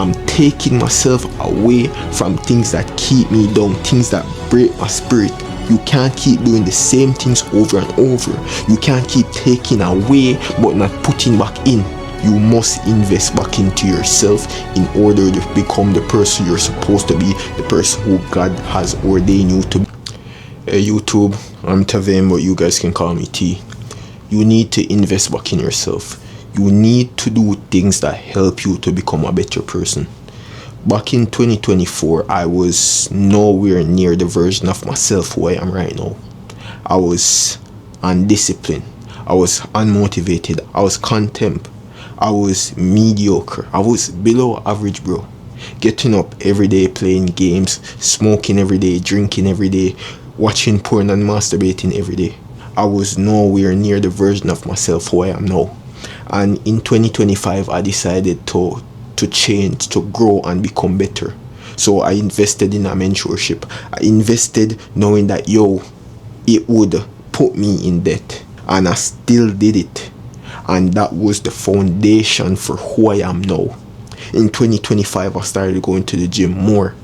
I'm taking myself away from things that keep me down, things that break my spirit. You can't keep doing the same things over and over. You can't keep taking away but not putting back in. You must invest back into yourself in order to become the person you're supposed to be, the person who God has ordained you to be. Hey YouTube, I'm Tavem, but you guys can call me T. You need to invest back in yourself. You need to do things that help you to become a better person. Back in 2024, I was nowhere near the version of myself who I am right now. I was undisciplined. I was unmotivated. I was contempt. I was mediocre. I was below average, bro. Getting up every day, playing games, smoking every day, drinking every day, watching porn and masturbating every day. I was nowhere near the version of myself who I am now. And in 2025, I decided to change, to grow and become better. So I invested in a mentorship. I invested knowing that, it would put me in debt. And I still did it. And that was the foundation for who I am now. In 2025, I started going to the gym more.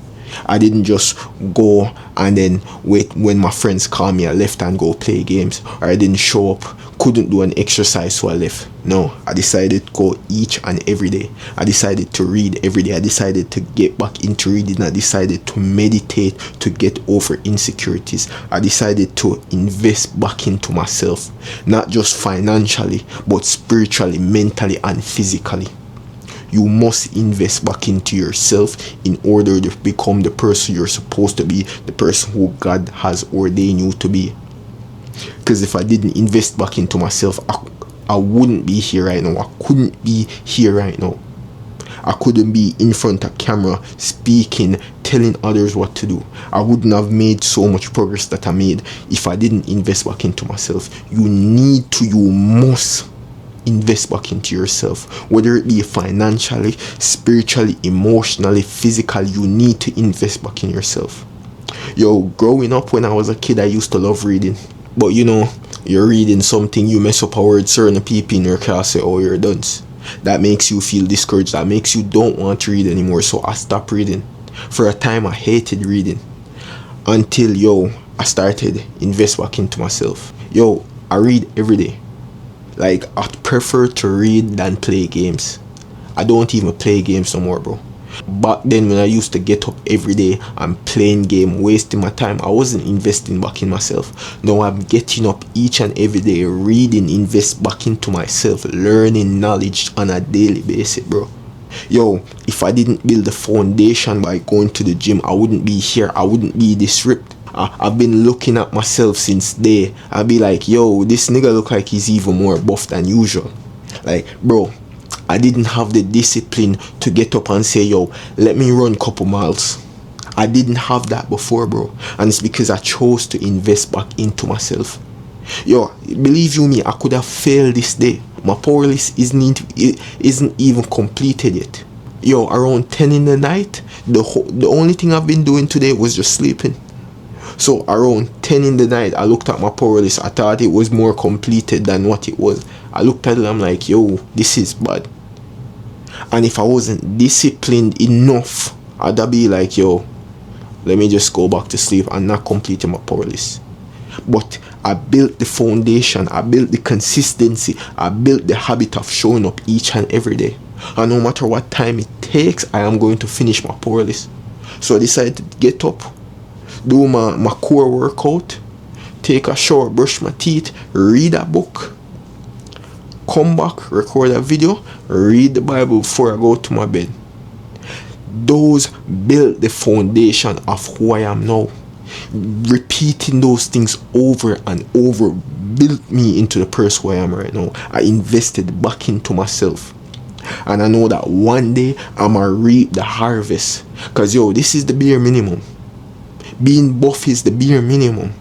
I didn't just go and then wait when my friends call me, I left and go play games. Or I didn't show up, couldn't do an exercise, so I left. No, I decided to go each and every day. I decided to read every day. I decided to get back into reading. I decided to meditate to get over insecurities. I decided to invest back into myself, not just financially, but spiritually, mentally, and physically. You must invest back into yourself in order to become the person you're supposed to be, the person who God has ordained you to be. Because if I didn't invest back into myself, I wouldn't be here right now. I couldn't be here right now. I couldn't be in front of camera, speaking, telling others what to do. I wouldn't have made so much progress that I made if I didn't invest back into myself. You must invest back into yourself, whether it be financially, spiritually, emotionally, physically. You need to invest back in yourself. Growing up when I was a kid, I used to love reading, but you're reading something, you mess up a word, certain people in your class say, oh, you're dunce. That makes you feel discouraged. That makes you don't want to read anymore. So I stopped reading. For a time, I hated reading until I started invest back into myself. I read every day. Like, I prefer to read than play games. I don't even play games no more, bro. Back then, when I used to get up every day and playing game, wasting my time, I wasn't investing back in myself. Now I'm getting up each and every day, reading, invest back into myself, learning knowledge on a daily basis, bro. If I didn't build the foundation by going to the gym, I wouldn't be here. I wouldn't be this ripped. I've been looking at myself since day. I'll be like, this nigga look like he's even more buff than usual. Like, bro, I didn't have the discipline to get up and say, let me run a couple miles. I didn't have that before, bro. And it's because I chose to invest back into myself. Believe you me, I could have failed this day. My power list isn't even completed yet. Around 10 in the night, the only thing I've been doing today was just sleeping. So around 10 in the night, I looked at my power list. I thought it was more completed than what it was. I looked at it, I'm like, this is bad. And if I wasn't disciplined enough, I'd be like, let me just go back to sleep and not complete my power list. But I built the foundation. I built the consistency. I built the habit of showing up each and every day. And no matter what time it takes, I am going to finish my power list. So I decided to get up, do my core workout, take a shower, brush my teeth, read a book, come back, record a video, read the Bible before I go to my bed. Those build the foundation of who I am now. Repeating those things over and over built me into the person who I am right now. I invested back into myself. And I know that one day I'm gonna reap the harvest. Because this is the bare minimum. Being buff is the bare minimum.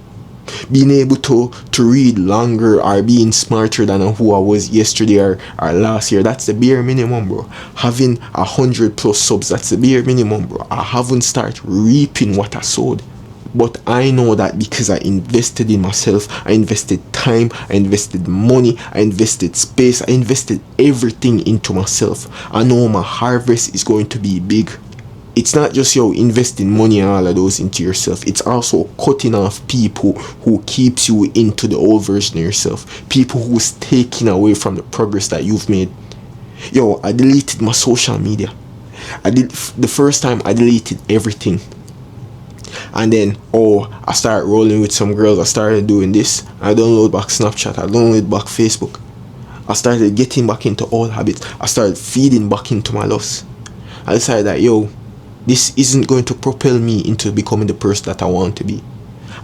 Being able to read longer or being smarter than who I was yesterday or last year, that's the bare minimum, bro. Having 100+ subs, that's the bare minimum, bro. I haven't started reaping what I sowed. But I know that because I invested in myself, I invested time, I invested money, I invested space, I invested everything into myself. I know my harvest is going to be big. It's not just investing money and all of those into yourself. It's also cutting off people who keeps you into the old version of yourself. People who's taking away from the progress that you've made. I deleted my social media. The first time I deleted everything. And then, I started rolling with some girls. I started doing this. I download back Snapchat. I download back Facebook. I started getting back into old habits. I started feeding back into my lust. I decided that, this isn't going to propel me into becoming the person that I want to be.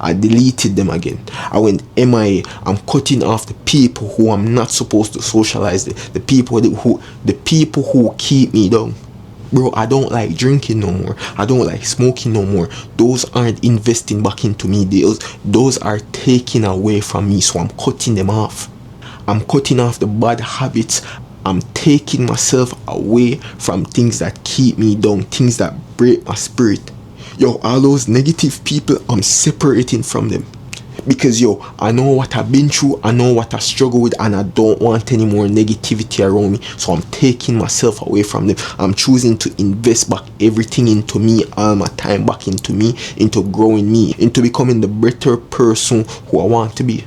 I deleted them again. I went MIA. I'm cutting off the people who I'm not supposed to socialize with. The people who keep me down. Bro, I don't like drinking no more. I don't like smoking no more. Those aren't investing back into me. Those are taking away from me. So I'm cutting them off. I'm cutting off the bad habits. I'm taking myself away from things that keep me down, things that break my spirit. All those negative people, I'm separating from them. Because I know what I've been through, I know what I struggle with, and I don't want any more negativity around me. So I'm taking myself away from them. I'm choosing to invest back everything into me, all my time back into me, into growing me, into becoming the better person who I want to be.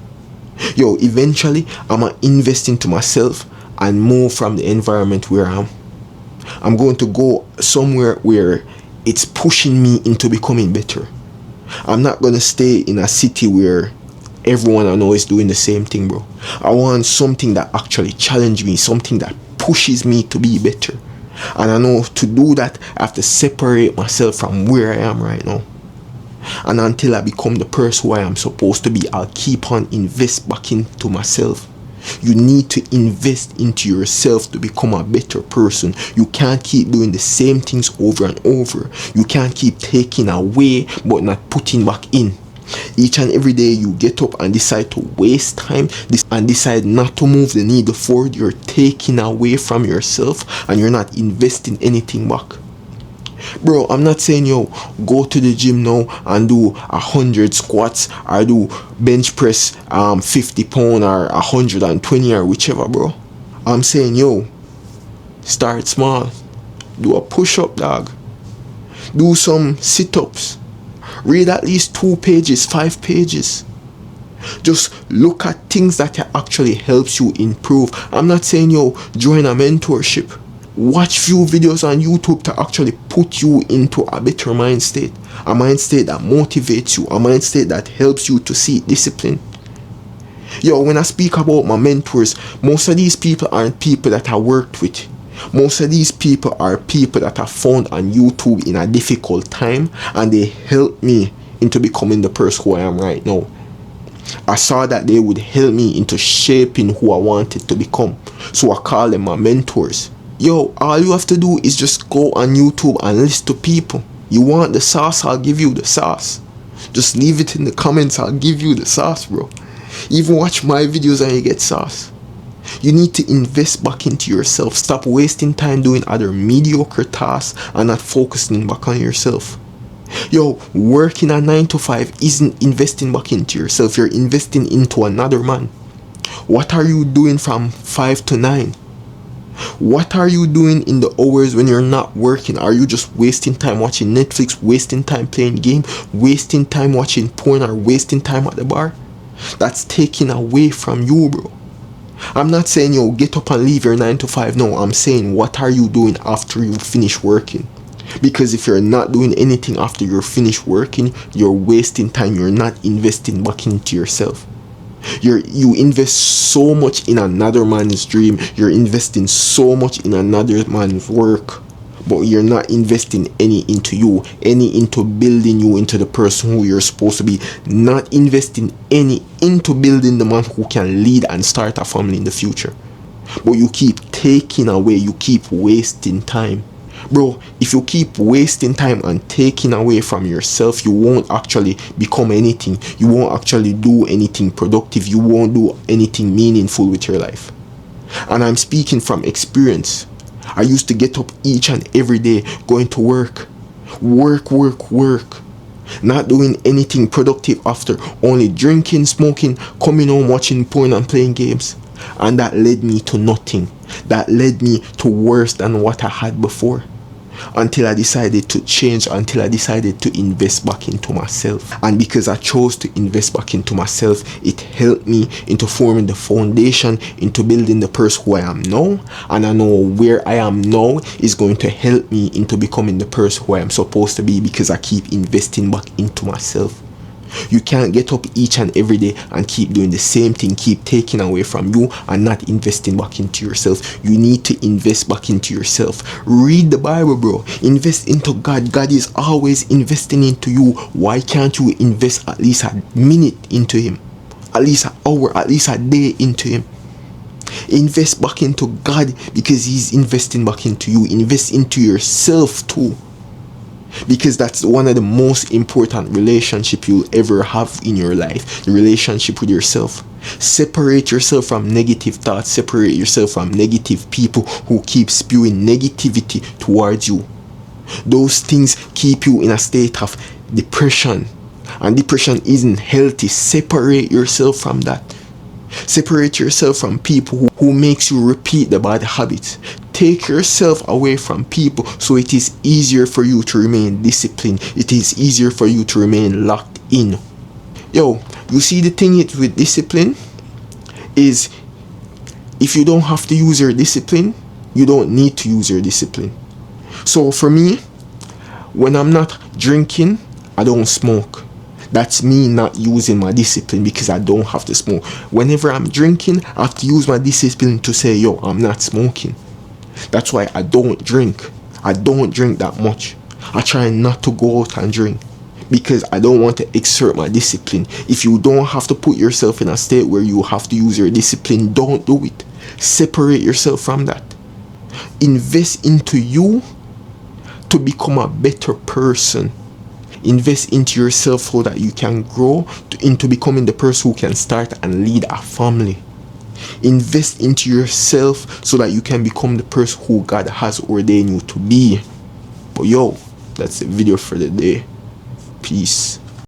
Eventually I'm gonna invest into myself and move from the environment where I'm going to go somewhere where it's pushing me into becoming better. I'm not gonna stay in a city where everyone I know is doing the same thing, bro. I want something that actually challenges me, something that pushes me to be better. And I know to do that, I have to separate myself from where I am right now. And until I become the person who I am supposed to be, I'll keep on invest back into myself. You need to invest into yourself to become a better person. You can't keep doing the same things over and over. You can't keep taking away but not putting back in. Each and every day you get up and decide to waste time and decide not to move the needle forward, you're taking away from yourself and you're not investing anything back. Bro, I'm not saying go to the gym now and do 100 squats or do bench press 50 pound or 120 or whichever, bro. I'm saying start small. Do a push-up, dog. Do some sit-ups. Read at least 2 pages, 5 pages. Just look at things that actually helps you improve. I'm not saying join a mentorship. Watch few videos on YouTube to actually put you into a better mind state. A mind state that motivates you. A mind state that helps you to see discipline. When I speak about my mentors, most of these people aren't people that I worked with. Most of these people are people that I found on YouTube in a difficult time, and they helped me into becoming the person who I am right now. I saw that they would help me into shaping who I wanted to become. So I call them my mentors. All you have to do is just go on YouTube and listen to people. You want the sauce, I'll give you the sauce. Just leave it in the comments, I'll give you the sauce, bro. Even watch my videos and you get sauce. You need to invest back into yourself. Stop wasting time doing other mediocre tasks and not focusing back on yourself. Working a 9 to 5 isn't investing back into yourself. You're investing into another man. What are you doing from 5 to 9? What are you doing in the hours when you're not working? Are you just wasting time watching Netflix, wasting time playing game, wasting time watching porn, or wasting time at the bar? That's taking away from you, bro. I'm not saying get up and leave your 9 to 5. No, I'm saying what are you doing after you finish working? Because if you're not doing anything after you're finished working, you're wasting time. You're not investing back into yourself. You invest so much in another man's dream. You're investing so much in another man's work, but you're not investing any into you, any into building you into the person who you're supposed to be. Not investing any into building the man who can lead and start a family in the future. But you keep taking away, you keep wasting time. Bro, if you keep wasting time and taking away from yourself, you won't actually become anything. You won't actually do anything productive. You won't do anything meaningful with your life. And I'm speaking from experience. I used to get up each and every day going to work. Work. not doing anything productive after, only drinking, smoking, coming home, watching porn and playing games. And that led me to nothing. That led me to worse than what I had before. Until I decided to change, until I decided to invest back into myself. And because I chose to invest back into myself, it helped me into forming the foundation, into building the person who I am now. And I know where I am now is going to help me into becoming the person who I am supposed to be, because I keep investing back into myself. You can't get up each and every day and keep doing the same thing, keep taking away from you and not investing back into yourself. You need to invest back into yourself. Read the Bible, bro. Invest into God. God is always investing into you. Why can't you invest at least a minute into Him? At least an hour, at least a day into Him? Invest back into God, because He's investing back into you. Invest into yourself too, because that's one of the most important relationship you'll ever have in your life, the relationship with yourself. Separate yourself from negative thoughts, separate yourself from negative people who keep spewing negativity towards you. Those things keep you in a state of depression, and depression isn't healthy. Separate yourself from that. Separate yourself from people who makes you repeat the bad habits. Take yourself away from people so it is easier for you to remain disciplined. It is easier for you to remain locked in. Yo, you see, the thing with discipline is, if you don't have to use your discipline, you don't need to use your discipline. So for me, when I'm not drinking, I don't smoke. That's me not using my discipline, because I don't have to smoke. Whenever I'm drinking, I have to use my discipline to say, yo, I'm not smoking. That's why I don't drink. I don't drink that much. I try not to go out and drink, because I don't want to exert my discipline. If you don't have to put yourself in a state where you have to use your discipline, don't do it. Separate yourself from that. Invest into you to become a better person. Invest into yourself so that you can grow into becoming the person who can start and lead a family. Invest into yourself so that you can become the person who God has ordained you to be. But yo, that's the video for the day. Peace.